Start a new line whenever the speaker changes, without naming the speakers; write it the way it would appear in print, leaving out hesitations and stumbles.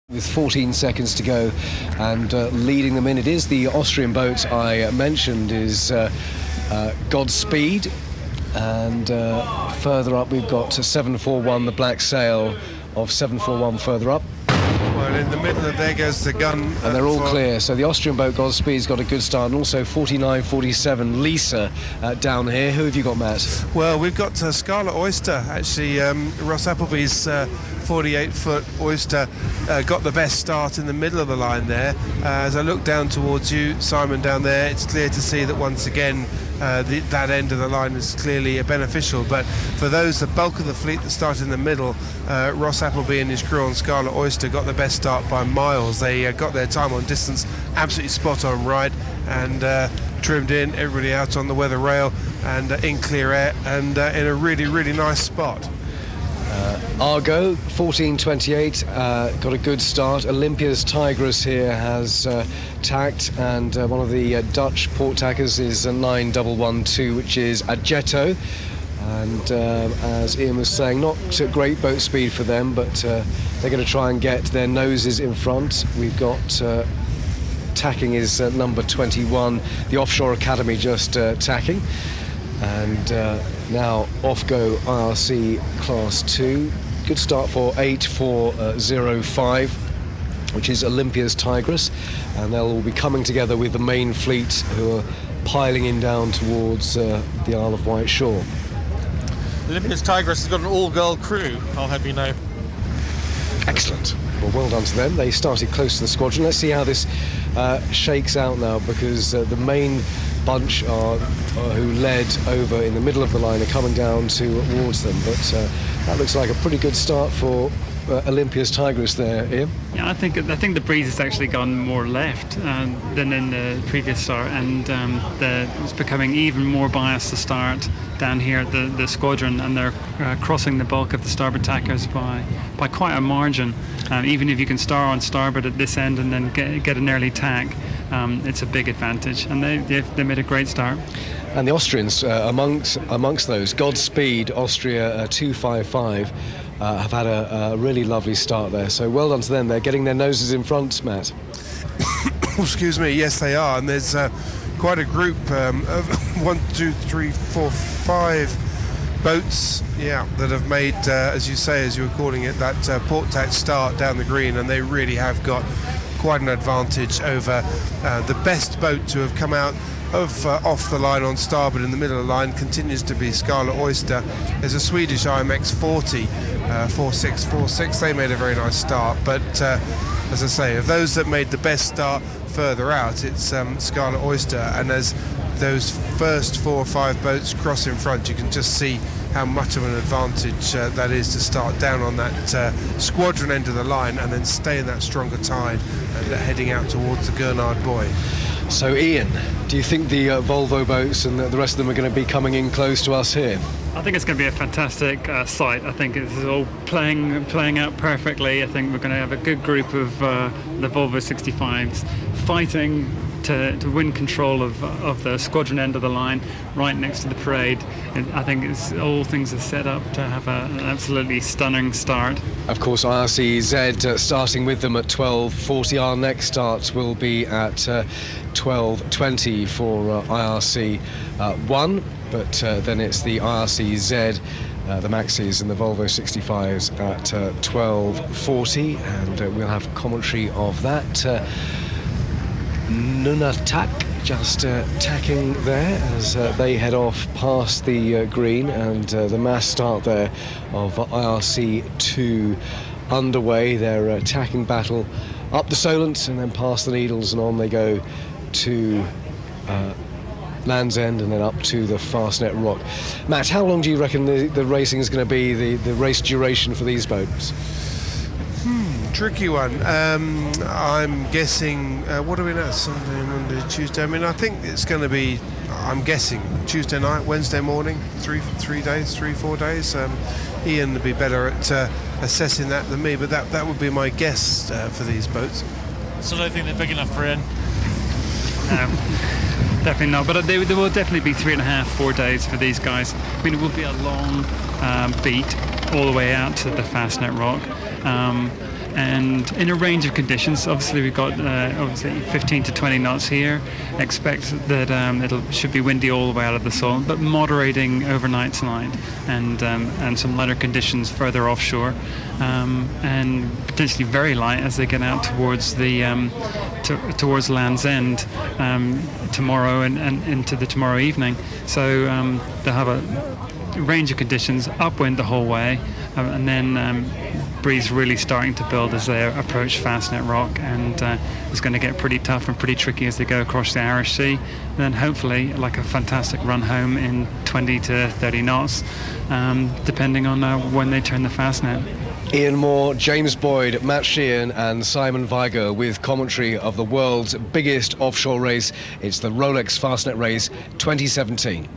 With 14 seconds to go and leading them in, it is the Austrian boat I mentioned, is Godspeed, and further up we've got 741, the black sail of 741 further up.
Well, in the middle of there goes the gun.
And they're all clear. So the Austrian boat Godspeed's got a good start, and also 49-47 Lisa down here. Who have you got, Matt?
Well, we've got Scarlet Oyster, actually. Ross Appleby's 48-foot Oyster got the best start in the middle of the line there. As I look down towards you, Simon, down there, it's clear to see that once again that end of the line is clearly beneficial. But for those, the bulk of the fleet that started in the middle, Ross Appleby and his crew on Scarlet Oyster got the best start by miles. They got their time on distance absolutely spot on right, and trimmed in, everybody out on the weather rail and in clear air, and in a really nice spot.
Argo 1428 got a good start. Olympia's Tigress here has tacked, and one of the Dutch port tackers is a 9112, which is Aggetto, and as Ian was saying, not great boat speed for them, but they're going to try and get their noses in front. We've got tacking is number 21, the Offshore Academy just tacking, and now off go IRC Class 2. Good start for 8405, which is Olympia's Tigress, and they'll all be coming together with the main fleet, who are piling in down towards the Isle of Wight shore.
Olympia's Tigress has got an all-girl crew, I'll have you know.
Excellent. Well done to them. They started close to the squadron. Let's see how this shakes out now, because the main bunch who led over in the middle of the line are coming down towards them, but that looks like a pretty good start for Olympia's Tigress there, Ian.
Yeah, I think the breeze has actually gone more left than in the previous start, and it's becoming even more biased to start down here at the squadron, and they're crossing the bulk of the starboard tackers by quite a margin. Even if you can start on starboard at this end and then get an early tack, it's a big advantage, and they made a great start.
And the Austrians, amongst those, Godspeed Austria 255, have had a really lovely start there. So well done to them. They're getting their noses in front, Matt.
Excuse me. Yes, they are. And there's quite a group of 1, 2, 3, 4, 5 boats, that have made, as you say, as you were calling it, that port tack start down the green, and they really have got quite an advantage over the best boat to have come out off the line on starboard in the middle of the line. Continues to be Scarlet Oyster. There's a Swedish IMX 40 4646. They made a very nice start, but as I say, of those that made the best start further out, it's Scarlet Oyster, and as those first 4 or 5 boats cross in front, you can just see how much of an advantage that is to start down on that squadron end of the line and then stay in that stronger tide and heading out towards the Gurnard Buoy.
So Ian, do you think the Volvo boats and the rest of them are going to be coming in close to us here?
I think it's going to be a fantastic sight. I think it's all playing out perfectly. I think we're going to have a good group of the Volvo 65s fighting to win control of the squadron end of the line right next to the parade. And I think all things are set up to have an absolutely stunning start.
Of course, IRC Z starting with them at 12:40. Our next start will be at 12:20 for IRC 1, but then it's the IRC Z, the Maxis and the Volvo 65s at 12:40, and we'll have commentary of that. Nunatak just tacking there as they head off past the green, and the mass start there of IRC 2 underway. Their tacking battle up the Solent and then past the Needles, and on they go to Land's End and then up to the Fastnet Rock. Matt, how long do you reckon the racing is going to be, the race duration for these boats?
Tricky one. I'm guessing, what are we now? Sunday, Monday, Tuesday. I mean, I think it's going to be, I'm guessing, Tuesday night, Wednesday morning, 4 days. Ian would be better at assessing that than me, but that would be my guess for these boats.
So I don't think they're big enough for Ian.
No, definitely not. But there will definitely be 3.5, 4 days for these guys. I mean, it will be a long beat all the way out to the Fastnet Rock. and in a range of conditions. Obviously, we've got obviously 15 to 20 knots here. Expect that it should be windy all the way out of the Solent, but moderating overnight tonight, and some lighter conditions further offshore, and potentially very light as they get out towards the towards Land's End tomorrow and into the tomorrow evening. So they'll have a range of conditions, upwind the whole way, and then breeze really starting to build as they approach Fastnet Rock, and it's going to get pretty tough and pretty tricky as they go across the Irish Sea. And then hopefully like a fantastic run home in 20 to 30 knots, depending on when they turn the Fastnet.
Ian Moore, James Boyd, Matt Sheehan and Simon Vigo with commentary of the world's biggest offshore race. It's the Rolex Fastnet Race 2017.